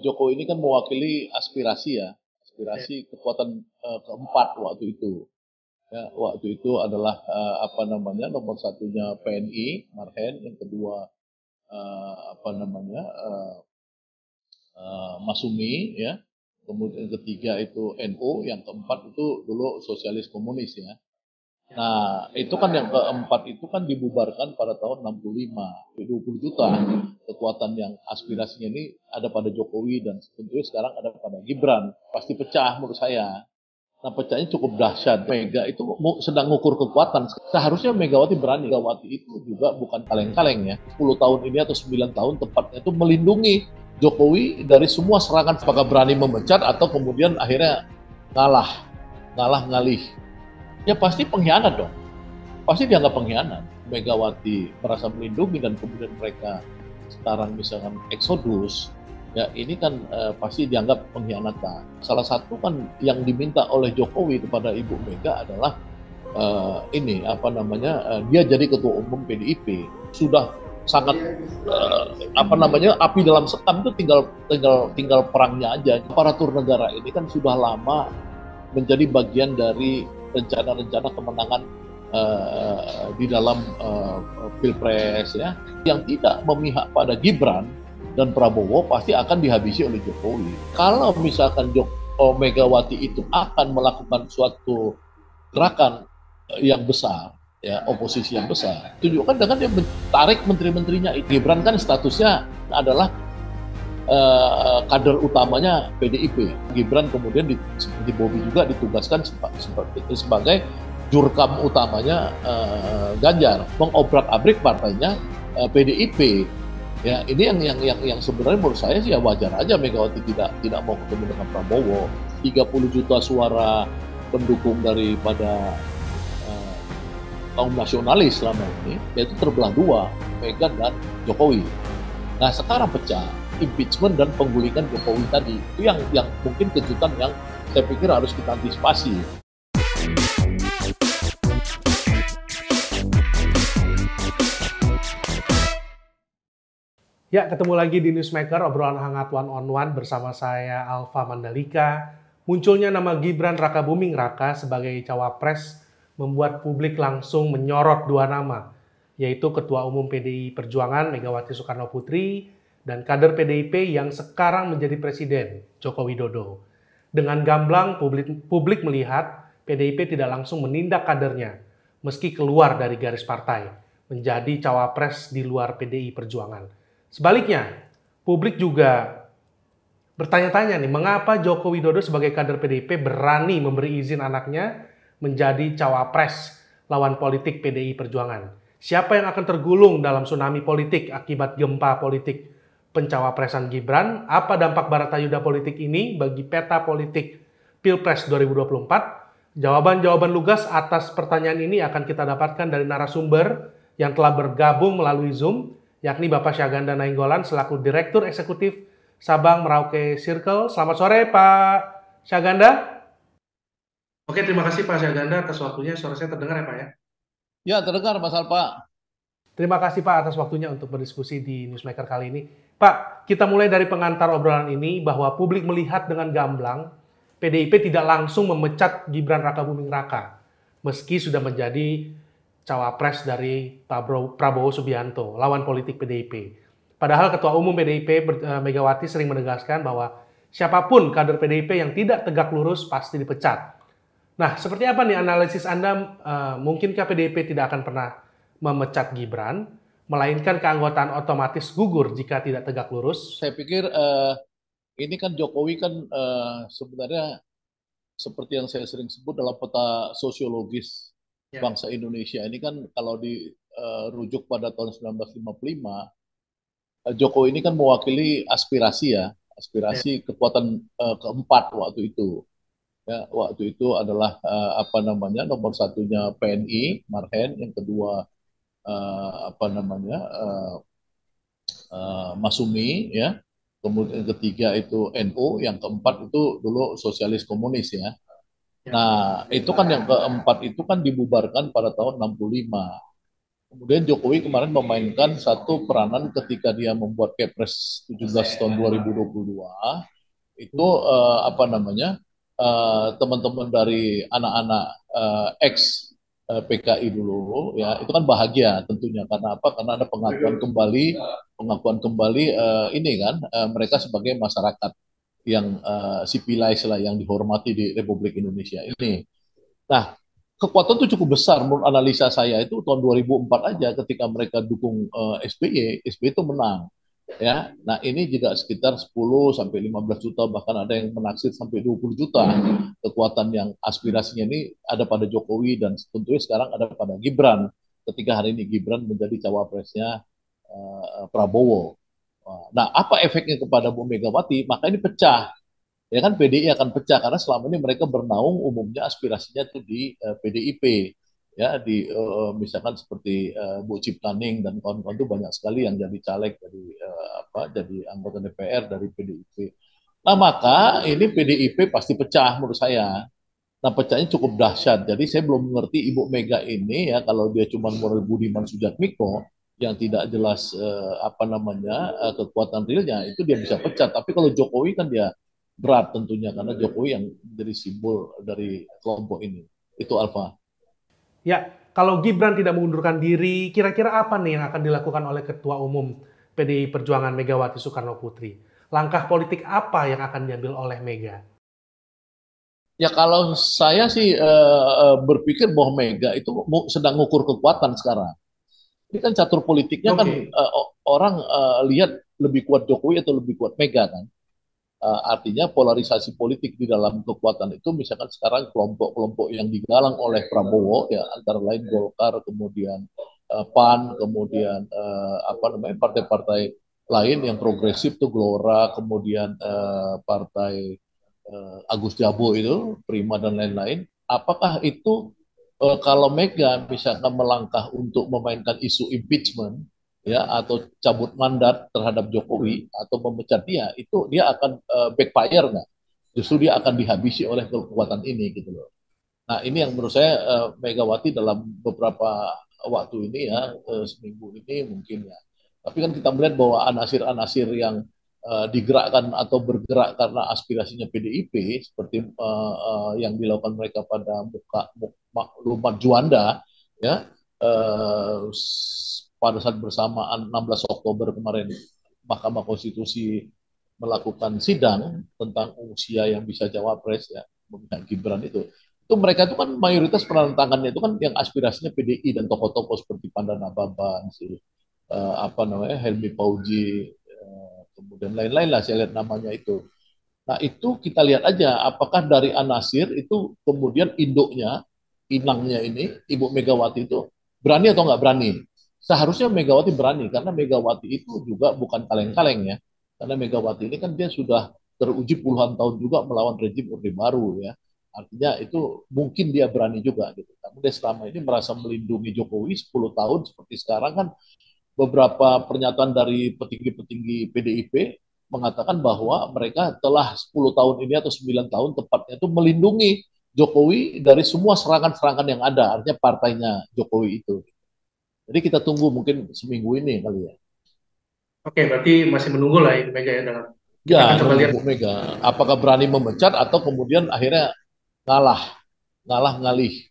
Jokowi ini kan mewakili aspirasi ya, Ya. aspirasi kekuatan keempat waktu itu. Ya, waktu itu adalah apa namanya nomor satunya PNI, Marhen, yang kedua apa namanya Masumi, ya. Kemudian yang ketiga itu NU, yang keempat itu dulu sosialis komunis ya. Ya. Nah, itu kan yang keempat itu kan dibubarkan pada tahun 65, 20 juta. Kekuatan yang aspirasinya ini ada pada Jokowi dan tentunya sekarang ada pada Gibran. Pasti pecah menurut saya. Nah, pecahnya cukup dahsyat. Mega itu sedang mengukur kekuatan. Seharusnya Megawati berani. Megawati itu juga bukan kaleng-kaleng ya. 10 tahun ini atau 9 tahun tepatnya itu melindungi Jokowi dari semua serangan. Apakah berani memecat atau kemudian akhirnya ngalah, ngalah ngalih. Ya pasti pengkhianat dong. Pasti dianggap pengkhianat. Megawati merasa melindungi dan kemudian mereka sekarang misalkan eksodus, ya ini kan pasti dianggap pengkhianatan. Salah satu kan yang diminta oleh Jokowi kepada Ibu Mega adalah ini apa namanya dia jadi ketua umum PDIP. Sudah sangat apa namanya api dalam sekam, itu tinggal tinggal tinggal perangnya aja. Aparatur negara ini kan sudah lama menjadi bagian dari rencana-rencana kemenangan di dalam pilpres ya, yang tidak memihak pada Gibran dan Prabowo pasti akan dihabisi oleh Jokowi. Kalau misalkan Megawati itu akan melakukan suatu gerakan yang besar, ya oposisi yang besar, tunjukkan dengan dia menarik menteri-menterinya. Gibran kan statusnya adalah kader utamanya PDIP. Gibran kemudian seperti Bobi juga ditugaskan sebagai jurkam utamanya Ganjar, mengobrak-abrik partainya PDIP. Ya, ini yang sebenarnya menurut saya sih ya wajar aja Megawati tidak mau ketemu dengan Prabowo. 30 juta suara pendukung daripada uh, kaum nasionalis selama ini, yaitu terbelah dua, Mega dan Jokowi. Nah sekarang pecah, impeachment dan penggulingan Jokowi tadi itu yang mungkin kejutan yang saya pikir harus kita antisipasi. Ya, ketemu lagi di Newsmaker, obrolan hangat one on one bersama saya Alfa Mandalika. Munculnya nama Gibran Rakabuming Raka sebagai cawapres membuat publik langsung menyorot dua nama, yaitu Ketua Umum PDI Perjuangan Megawati Soekarno Putri dan kader PDIP yang sekarang menjadi Presiden, Joko Widodo. Dengan gamblang publik melihat PDIP tidak langsung menindak kadernya, meski keluar dari garis partai, menjadi cawapres di luar PDI Perjuangan. Sebaliknya, publik juga bertanya-tanya nih, mengapa Joko Widodo sebagai kader PDIP berani memberi izin anaknya menjadi cawapres lawan politik PDI Perjuangan? Siapa yang akan tergulung dalam tsunami politik akibat gempa politik pencawapresan Gibran? Apa dampak baratayuda politik ini bagi peta politik Pilpres 2024? Jawaban-jawaban lugas atas pertanyaan ini akan kita dapatkan dari narasumber yang telah bergabung melalui Zoom, yakni Bapak Syaganda Nainggolan selaku Direktur Eksekutif Sabang Merauke Circle. Selamat sore Pak Syaganda. Oke, terima kasih Pak Syaganda atas waktunya. Suara saya terdengar ya Pak ya? Ya terdengar Mas Alfa. Terima kasih Pak atas waktunya untuk berdiskusi di Newsmaker kali ini. Pak, kita mulai dari pengantar obrolan ini bahwa publik melihat dengan gamblang PDIP tidak langsung memecat Gibran Rakabuming Raka meski sudah menjadi cawapres dari Prabowo Subianto, lawan politik PDIP. Padahal Ketua Umum PDIP Megawati sering menegaskan bahwa siapapun kader PDIP yang tidak tegak lurus pasti dipecat. Nah, seperti apa nih analisis Anda? Mungkinkah PDIP tidak akan pernah memecat Gibran, melainkan keanggotaan otomatis gugur jika tidak tegak lurus? Saya pikir ini kan Jokowi kan sebenarnya seperti yang saya sering sebut dalam peta sosiologis Ya. bangsa Indonesia ini kan kalau dirujuk pada tahun 1955, Jokowi ini kan mewakili aspirasi ya, Ya. aspirasi kekuatan keempat waktu itu. Ya, waktu itu adalah apa namanya nomor satunya PNI, Marhen, yang kedua apa namanya Masumi, ya. Kemudian yang ketiga itu NU, yang keempat itu dulu sosialis komunis ya. Ya. Nah, itu kan yang keempat itu kan dibubarkan pada tahun 65. Kemudian Jokowi kemarin memainkan satu peranan ketika dia membuat Kepres 17 tahun 2022 itu apa namanya teman-teman dari anak-anak ex PKI dulu ya itu kan bahagia tentunya karena apa? Karena ada pengakuan kembali ini kan mereka sebagai masyarakat yang civilized lah yang dihormati di Republik Indonesia ini. Nah, kekuatan itu cukup besar menurut analisa saya itu tahun 2004 aja ketika mereka dukung SBY itu menang. Ya, nah ini juga sekitar 10 sampai 15 juta bahkan ada yang menaksir sampai 20 juta kekuatan yang aspirasinya ini ada pada Jokowi dan tentunya sekarang ada pada Gibran ketika hari ini Gibran menjadi cawapresnya Prabowo. Nah, apa efeknya kepada Bu Megawati? Maka ini pecah ya kan PDI akan pecah karena selama ini mereka bernaung umumnya aspirasinya itu di PDIP ya di misalkan seperti Bu Ciptaning dan kawan-kawan itu banyak sekali yang jadi caleg dari jadi anggota DPR dari PDIP. Nah maka ini PDIP pasti pecah menurut saya. Nah pecahnya cukup dahsyat. Jadi saya belum mengerti Ibu Mega ini ya kalau dia cuma model Budiman Sujatmiko yang tidak jelas apa namanya kekuatan realnya itu dia bisa pecah. Tapi kalau Jokowi kan dia berat tentunya karena Jokowi yang jadi simbol dari kelompok ini. Itu Alfa. Ya, kalau Gibran tidak mengundurkan diri, kira-kira apa nih yang akan dilakukan oleh Ketua Umum PDI Perjuangan Megawati Soekarno Putri? Langkah politik apa yang akan diambil oleh Mega? Ya kalau saya sih berpikir bahwa Mega itu sedang mengukur kekuatan sekarang. Ini kan catur politiknya kan Oke. orang lihat lebih kuat Jokowi atau lebih kuat Mega kan. Artinya polarisasi politik di dalam kekuatan itu misalkan sekarang kelompok-kelompok yang digalang oleh Prabowo ya antara lain Golkar kemudian PAN kemudian apa namanya partai-partai lain yang progresif tuh Gelora kemudian partai Agus Jabo itu Prima dan lain-lain apakah itu kalau Mega misalkan melangkah untuk memainkan isu impeachment ya atau cabut mandat terhadap Jokowi atau memecat dia itu dia akan backfire nggak? Justru dia akan dihabisi oleh kekuatan ini gitu loh. Nah ini yang menurut saya Megawati dalam beberapa waktu ini ya seminggu ini mungkin ya. Tapi kan kita melihat bahwa anasir-anasir yang digerakkan atau bergerak karena aspirasinya PDIP seperti yang dilakukan mereka pada Maklumat Juanda ya pada saat bersamaan 16 Oktober kemarin Mahkamah Konstitusi melakukan sidang tentang usia yang bisa cawapres ya memihak Gibran itu mereka itu kan mayoritas penantangannya itu kan yang aspirasinya PDI dan tokoh-tokoh seperti Pandana Baban si apa namanya Helmi Fauzi kemudian lain-lain lah saya lihat namanya itu. Nah itu kita lihat aja apakah dari Anasir itu kemudian induknya, inangnya ini Ibu Megawati itu berani atau nggak berani. Seharusnya Megawati berani karena Megawati itu juga bukan kaleng-kaleng ya. Karena Megawati ini kan dia sudah teruji puluhan tahun juga melawan rejim Orde Baru ya. Artinya itu mungkin dia berani juga gitu. Namun dia selama ini merasa melindungi Jokowi 10 tahun seperti sekarang kan beberapa pernyataan dari petinggi-petinggi PDIP mengatakan bahwa mereka telah 10 tahun ini atau 9 tahun tepatnya itu melindungi Jokowi dari semua serangan-serangan yang ada, artinya partainya Jokowi itu. Jadi kita tunggu mungkin seminggu ini kali ya. Oke, berarti masih menunggu lah Ibu Mega ya dalam. Kita Ya, akan coba nunggu lihat. Bu Mega. Apakah berani memecat atau kemudian akhirnya ngalah, ngalah ngalih.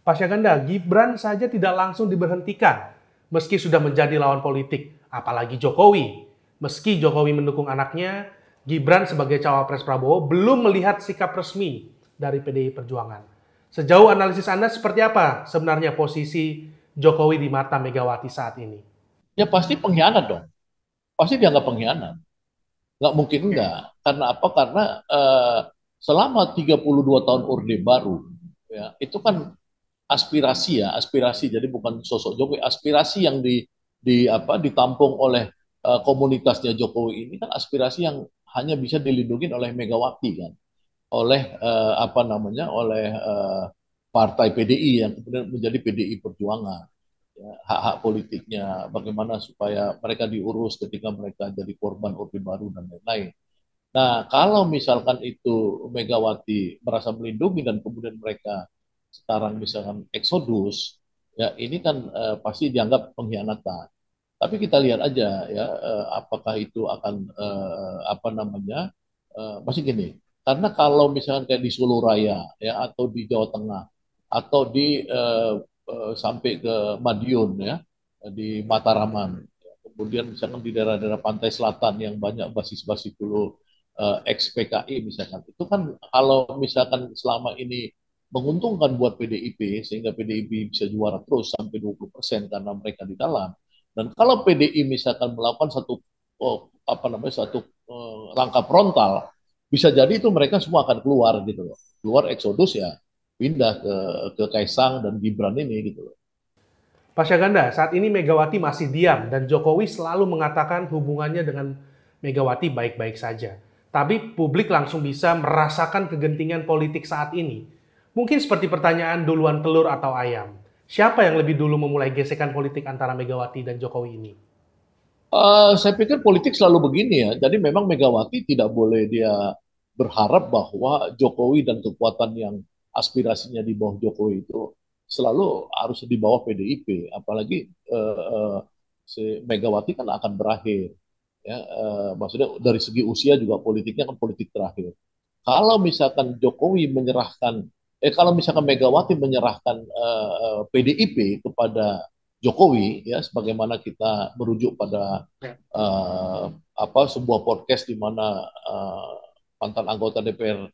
Pasca Ganda, Gibran saja tidak langsung diberhentikan meski sudah menjadi lawan politik, apalagi Jokowi. Meski Jokowi mendukung anaknya, Gibran sebagai cawapres Prabowo belum melihat sikap resmi dari PDI Perjuangan. Sejauh analisis Anda seperti apa sebenarnya posisi Jokowi di mata Megawati saat ini? Ya pasti pengkhianat dong. Pasti dianggap pengkhianat. Nggak mungkin Oke. enggak. Karena apa? Karena selama 32 tahun Orde Baru, ya, itu kan aspirasi ya, aspirasi. Jadi bukan sosok Jokowi, aspirasi yang di apa ditampung oleh komunitasnya Jokowi ini kan aspirasi yang hanya bisa dilindungi oleh Megawati kan, oleh apa namanya, oleh partai PDI yang kemudian menjadi PDI Perjuangan. Ya, hak-hak politiknya, bagaimana supaya mereka diurus ketika mereka jadi korban Orde Baru dan lain-lain. Nah, kalau misalkan itu Megawati merasa melindungi dan kemudian mereka sekarang misalkan eksodus, ya ini kan pasti dianggap pengkhianatan. Tapi kita lihat aja ya, apakah itu akan apa namanya, masih gini. Karena kalau misalkan kayak di Solo Raya ya, atau di Jawa Tengah, atau di sampai ke Madiun ya, di Mataraman, kemudian misalkan di daerah-daerah pantai selatan yang banyak basis-basis dulu ex PKI misalkan, itu kan kalau misalkan selama ini menguntungkan buat PDIP sehingga PDIP bisa juara terus sampai 20% karena mereka di dalam. Dan kalau PDI misalkan melakukan satu apa namanya, satu langkah frontal, bisa jadi itu mereka semua akan keluar gitu loh. Keluar eksodus ya, pindah ke Kaisang dan Gibran ini gitu loh. Pak Syaganda, saat ini Megawati masih diam dan Jokowi selalu mengatakan hubungannya dengan Megawati baik-baik saja. Tapi publik langsung bisa merasakan kegentingan politik saat ini. Mungkin seperti pertanyaan duluan telur atau ayam. Siapa yang lebih dulu memulai gesekan politik antara Megawati dan Jokowi ini? Saya pikir politik selalu begini ya. Jadi memang Megawati tidak boleh dia berharap bahwa Jokowi dan kekuatan yang aspirasinya di bawah Jokowi itu selalu harus di bawah PDIP. Apalagi si Megawati kan akan berakhir. Ya, maksudnya dari segi usia juga politiknya kan politik terakhir. Kalau misalkan Jokowi menyerahkan, kalau misalkan Megawati menyerahkan PDIP kepada Jokowi, ya, sebagaimana kita merujuk pada uh, apa sebuah podcast di mana mantan anggota DPR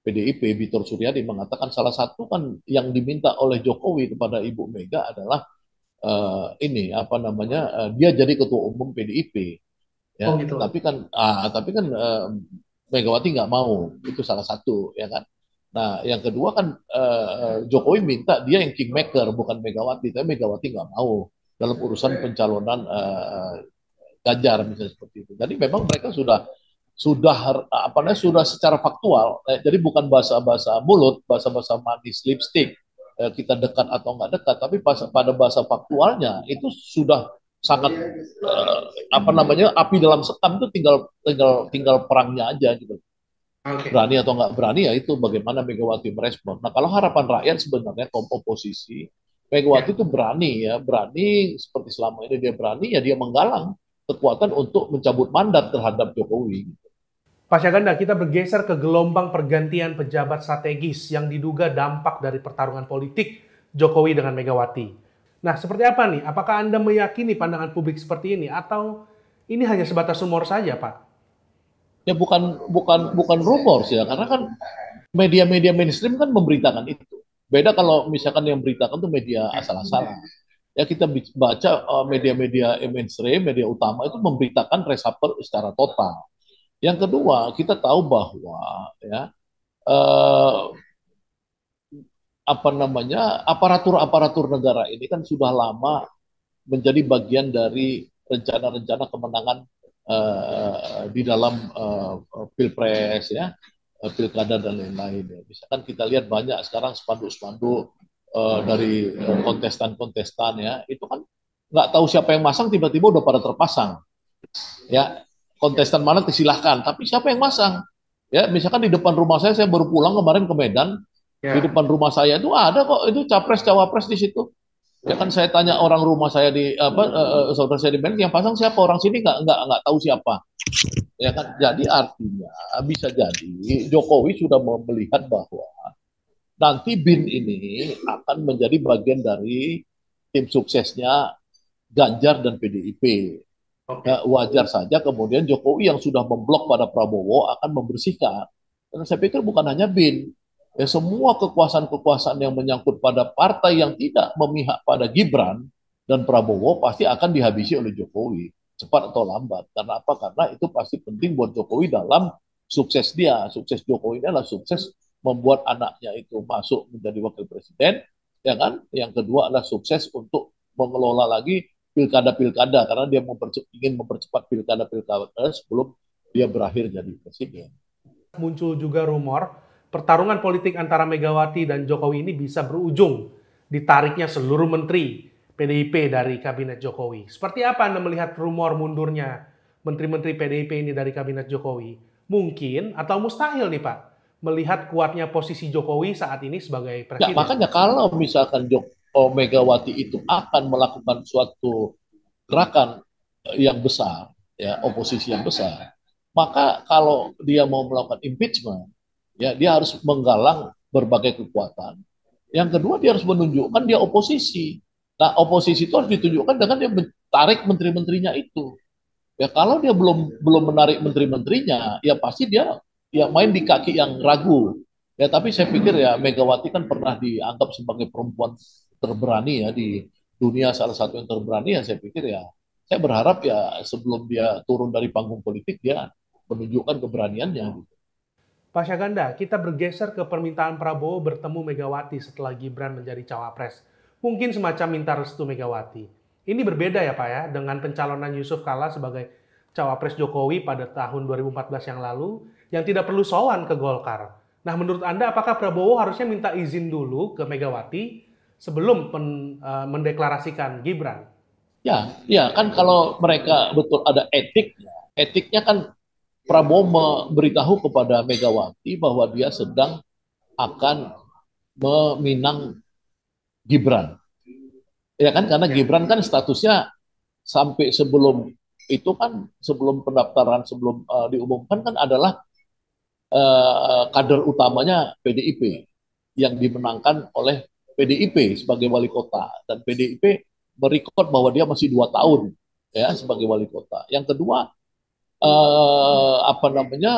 PDIP Vitor Suryadi mengatakan salah satu kan yang diminta oleh Jokowi kepada Ibu Mega adalah ini apa namanya, dia jadi ketua umum PDIP, Oh ya, gitu. tapi kan Megawati nggak mau, itu salah satu ya kan. Nah yang kedua kan Jokowi minta dia yang kingmaker bukan Megawati, tapi Megawati nggak mau dalam urusan pencalonan Ganjar misalnya seperti itu. Jadi memang mereka sudah apa namanya, sudah secara faktual, jadi bukan bahasa-bahasa mulut, bahasa-bahasa manis lipstick, kita dekat atau nggak dekat, tapi pada bahasa faktualnya itu sudah sangat apa namanya, api dalam sekam, itu tinggal tinggal tinggal perangnya aja gitu. Berani atau nggak berani ya itu bagaimana Megawati merespon. Nah kalau harapan rakyat sebenarnya kaum oposisi, Megawati itu berani ya, berani seperti selama ini dia berani ya, dia menggalang kekuatan untuk mencabut mandat terhadap Jokowi. Pak Syaganda, kita bergeser ke gelombang pergantian pejabat strategis yang diduga dampak dari pertarungan politik Jokowi dengan Megawati. Nah, seperti apa nih? Apakah Anda meyakini pandangan publik seperti ini atau ini hanya sebatas rumor saja, Pak? Ya bukan bukan bukan rumor sih ya, karena kan media-media mainstream kan memberitakan itu. Beda kalau misalkan yang beritakan tuh media asal-asalan. Ya kita baca media-media mainstream, media utama itu memberitakan reshuffle secara total. Yang kedua, kita tahu bahwa ya eh, apa namanya, aparatur-aparatur negara ini kan sudah lama menjadi bagian dari rencana-rencana kemenangan di dalam pilpres ya, pilkada dan lain-lain. Ya. Misalkan kita lihat banyak sekarang spanduk-spanduk dari kontestan-kontestan ya, itu kan nggak tahu siapa yang masang, tiba-tiba udah pada terpasang. Ya, kontestan mana silahkan, tapi siapa yang masang? Ya, misalkan di depan rumah saya baru pulang kemarin ke Medan, di depan rumah saya itu ada kok itu capres cawapres di situ. Ya kan saya tanya orang rumah saya di apa saudara saya di Medan yang pasang siapa, orang sini nggak tahu siapa. Ya kan, jadi artinya bisa jadi Jokowi sudah melihat bahwa nanti BIN ini akan menjadi bagian dari tim suksesnya Ganjar dan PDIP. Ya, wajar saja kemudian Jokowi yang sudah memblok pada Prabowo akan membersihkan. Dan saya pikir bukan hanya BIN, ya semua kekuasaan-kekuasaan yang menyangkut pada partai yang tidak memihak pada Gibran dan Prabowo pasti akan dihabisi oleh Jokowi cepat atau lambat. Karena apa? Karena itu pasti penting buat Jokowi dalam sukses dia. Sukses Jokowi ini adalah sukses membuat anaknya itu masuk menjadi wakil presiden, ya kan? Yang kedua adalah sukses untuk mengelola lagi pilkada-pilkada karena dia ingin mempercepat pilkada-pilkada sebelum dia berakhir jadi presiden. Muncul juga rumor pertarungan politik antara Megawati dan Jokowi ini bisa berujung ditariknya seluruh menteri PDIP dari kabinet Jokowi. Seperti apa Anda melihat rumor mundurnya menteri-menteri PDIP ini dari kabinet Jokowi? Mungkin atau mustahil nih Pak, melihat kuatnya posisi Jokowi saat ini sebagai Ya, presiden. makanya kalau misalkan Megawati itu akan melakukan suatu gerakan yang besar, ya oposisi yang besar, maka kalau dia mau melakukan impeachment, ya dia harus menggalang berbagai kekuatan. Yang kedua dia harus menunjukkan dia oposisi. Nah oposisi itu harus ditunjukkan dengan dia menarik menteri-menterinya itu. Ya kalau dia belum menarik menteri-menterinya, ya pasti dia ya main di kaki yang ragu. Ya tapi saya pikir ya Megawati kan pernah dianggap sebagai perempuan terberani ya di dunia, salah satu yang terberani. Ya saya pikir ya saya berharap ya sebelum dia turun dari panggung politik dia menunjukkan keberaniannya gitu. Pak Syaganda, kita bergeser ke permintaan Prabowo bertemu Megawati setelah Gibran menjadi cawapres. Mungkin semacam minta restu Megawati. Ini berbeda ya Pak ya, dengan pencalonan Yusuf Kala sebagai cawapres Jokowi pada tahun 2014 yang lalu, yang tidak perlu sowan ke Golkar. Nah menurut Anda, apakah Prabowo harusnya minta izin dulu ke Megawati sebelum mendeklarasikan Gibran? Ya, ya kan kalau mereka betul ada etiknya kan Prabowo memberitahu kepada Megawati bahwa dia sedang akan meminang Gibran. Ya kan karena Gibran kan statusnya sampai sebelum itu kan sebelum pendaftaran sebelum diumumkan kan adalah kader utamanya PDIP yang dimenangkan oleh PDIP sebagai wali kota dan PDIP merekod bahwa dia masih 2 tahun ya sebagai wali kota. Yang kedua apa namanya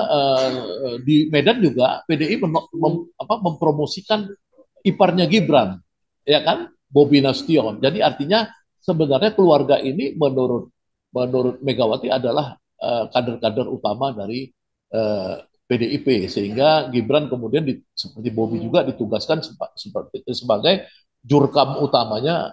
di Medan juga PDI mempromosikan iparnya Gibran, ya kan, Bobi Nasution. Jadi artinya sebenarnya keluarga ini menurut menurut Megawati adalah kader-kader utama dari PDIP sehingga Gibran kemudian seperti Bobi juga ditugaskan sebagai jurkam utamanya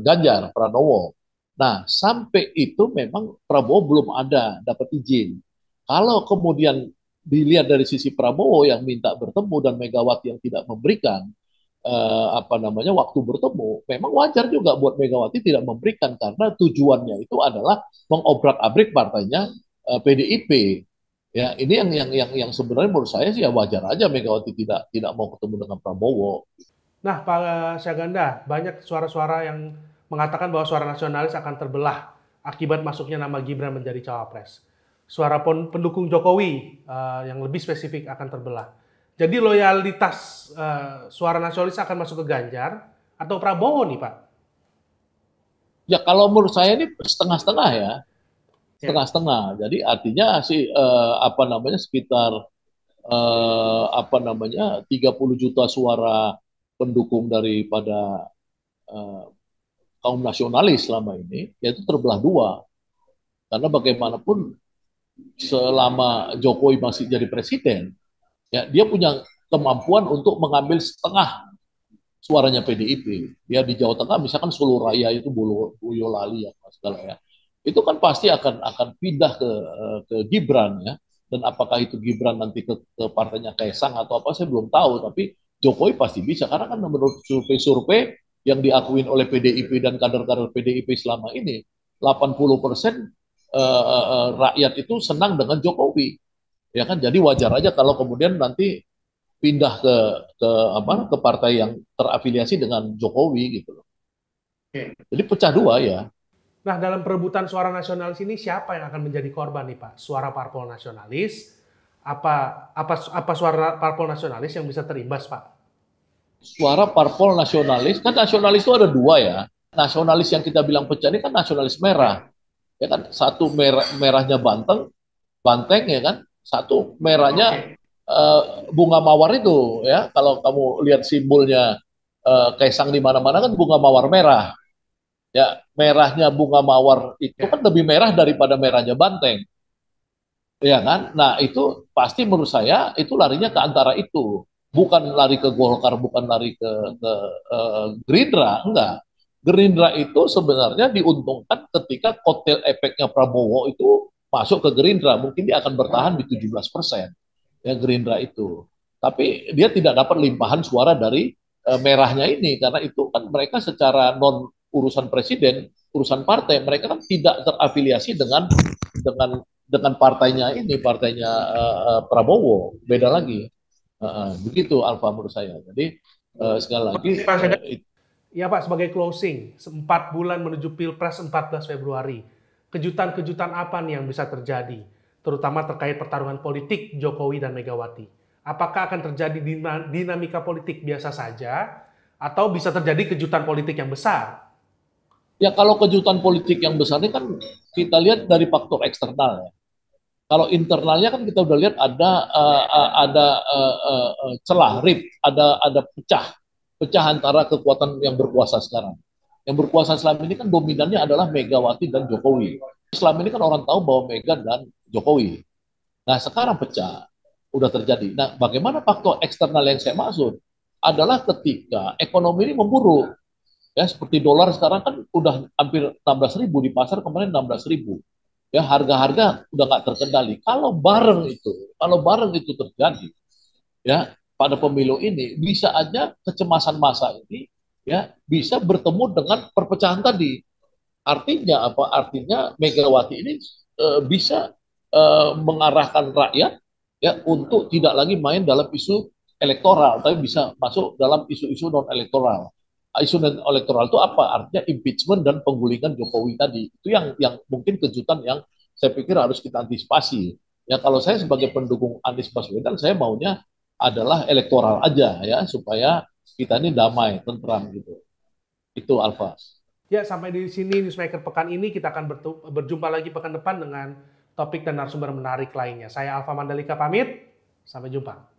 Ganjar Pranowo. Nah, sampai itu memang Prabowo belum ada dapat izin. Kalau kemudian dilihat dari sisi Prabowo yang minta bertemu dan Megawati yang tidak memberikan apa namanya waktu bertemu, memang wajar juga buat Megawati tidak memberikan karena tujuannya itu adalah mengobrak-abrik partainya PDIP. Ya, ini yang sebenarnya menurut saya sih ya wajar aja Megawati tidak mau ketemu dengan Prabowo. Nah, Pak Syaganda, banyak suara-suara yang mengatakan bahwa suara nasionalis akan terbelah akibat masuknya nama Gibran menjadi cawapres. Suara pendukung Jokowi yang lebih spesifik akan terbelah. Jadi loyalitas suara nasionalis akan masuk ke Ganjar atau Prabowo nih, Pak? Ya kalau menurut saya ini setengah-setengah ya, Ya. setengah-setengah. Jadi artinya sih apa namanya sekitar apa namanya 30 juta suara pendukung daripada eh, kaum nasionalis selama ini, yaitu terbelah dua. Karena bagaimanapun selama Jokowi masih jadi presiden, ya dia punya kemampuan untuk mengambil setengah suaranya PDIP. Ya di Jawa Tengah misalkan Solo Raya itu Boyolali ya segala ya. Itu kan pasti akan pindah ke Gibran ya. Dan apakah itu Gibran nanti ke partainya Kaisang atau apa saya belum tahu. Tapi Jokowi pasti bisa karena kan menurut survei-survei yang diakuin oleh PDIP dan kader-kader PDIP selama ini 80% rakyat itu senang dengan Jokowi ya kan jadi wajar aja kalau kemudian nanti pindah ke apa ke partai yang terafiliasi dengan Jokowi gitu loh. Jadi pecah dua ya. Nah, dalam perebutan suara nasionalis ini siapa yang akan menjadi korban nih, Pak? Suara parpol nasionalis, apa suara parpol nasionalis yang bisa terimbas, Pak? Suara parpol nasionalis kan nasionalis itu ada dua ya. Nasionalis yang kita bilang pecah ini kan nasionalis merah. Ya kan satu merahnya Banteng ya kan. Satu merahnya bunga mawar itu ya. Kalau kamu lihat simbolnya Kaisang di mana-mana kan bunga mawar merah. Ya, merahnya bunga mawar itu kan lebih merah daripada merahnya banteng. Ya kan? Nah, itu pasti menurut saya itu larinya ke antara itu. Bukan lari ke Golkar, bukan lari ke Gerindra, enggak. Gerindra itu sebenarnya diuntungkan ketika kotel efeknya Prabowo itu masuk ke Gerindra. Mungkin dia akan bertahan di 17% ya Gerindra itu. Tapi dia tidak dapat limpahan suara dari merahnya ini karena itu kan mereka secara non urusan presiden, urusan partai, mereka kan tidak terafiliasi dengan partainya ini, partainya Prabowo, beda lagi. Begitu Alfa menurut saya. Jadi sekali lagi Ya Pak, sebagai closing, 4 bulan menuju Pilpres 14 Februari, kejutan-kejutan apa nih yang bisa terjadi, terutama terkait pertarungan politik Jokowi dan Megawati? Apakah akan terjadi dinamika politik biasa saja, atau bisa terjadi kejutan politik yang besar? Ya kalau kejutan politik yang besar ini kan kita lihat dari faktor eksternal ya. Kalau internalnya kan kita udah lihat ada celah, rift, ada pecah antara kekuatan yang berkuasa sekarang. Yang berkuasa selama ini kan dominannya adalah Megawati dan Jokowi. Selama ini kan orang tahu bahwa Mega dan Jokowi. Nah sekarang pecah, udah terjadi. Nah bagaimana faktor eksternal yang saya maksud adalah ketika ekonomi ini memburuk. Ya seperti dolar sekarang kan udah hampir 16.000 di pasar, kemarin 16.000. Ya harga-harga udah nggak terkendali. Kalau bareng itu terjadi, ya pada pemilu ini bisa aja kecemasan massa ini ya bisa bertemu dengan perpecahan tadi. Artinya apa? Artinya Megawati ini bisa mengarahkan rakyat ya untuk tidak lagi main dalam isu elektoral, tapi bisa masuk dalam isu-isu non elektoral. Isu non elektoral itu apa? Artinya impeachment dan penggulingan Jokowi tadi. Itu yang mungkin kejutan yang saya pikir harus kita antisipasi. Ya kalau saya sebagai pendukung Anies Baswedan, saya maunya adalah elektoral aja ya supaya kita ini damai, tentram gitu. Itu Alfa. Ya, sampai di sini Newsmaker pekan ini. Kita akan berjumpa lagi pekan depan dengan topik dan narasumber menarik lainnya. Saya Alfa Mandalika pamit, sampai jumpa.